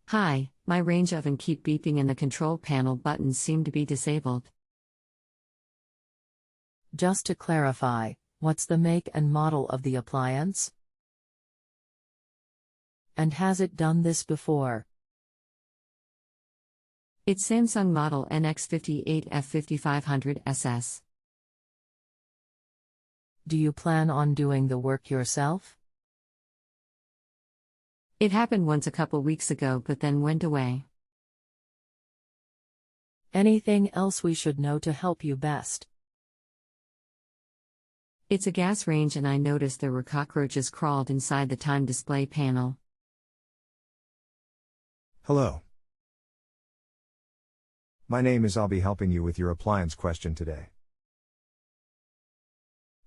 Hi, my range oven keep beeping and the control panel buttons seem to be disabled. Just to clarify, what's the make and model of the appliance? And has it done this before? It's Samsung model NX58F5500SS. Do you plan on doing the work yourself? It happened once a couple weeks ago but then went away. Anything else we should know to help you best? It's a gas range and I noticed there were cockroaches crawled inside the time display panel. Hello. My name is. I'll be helping you with your appliance question today.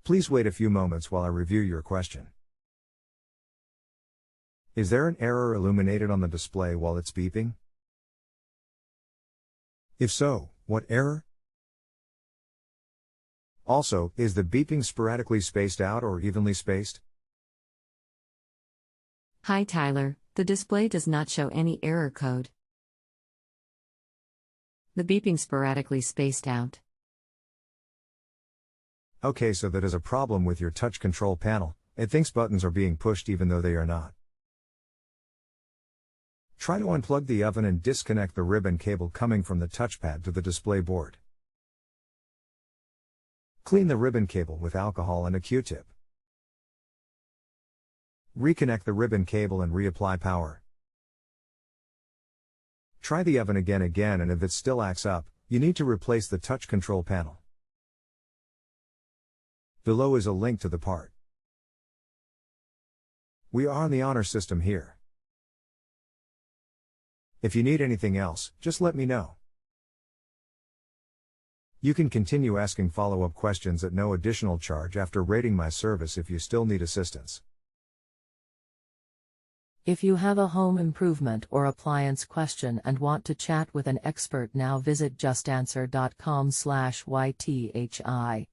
Please wait a few moments while I review your question. Is there an error illuminated on the display while it's beeping? If so, what error? Also, is the beeping sporadically spaced out or evenly spaced? Hi Tyler, the display does not show any error code. The beeping sporadically spaced out. Okay, so that is a problem with your touch control panel. It thinks buttons are being pushed even though they are not. Try to unplug the oven and disconnect the ribbon cable coming from the touchpad to the display board. Clean the ribbon cable with alcohol and a Q-tip. Reconnect the ribbon cable and reapply power. Try the oven again and if it still acts up, you need to replace the touch control panel. Below is a link to the part. We are on the honor system here. If you need anything else, just let me know. You can continue asking follow-up questions at no additional charge after rating my service if you still need assistance. If you have a home improvement or appliance question and want to chat with an expert now, visit justanswer.com/ythi.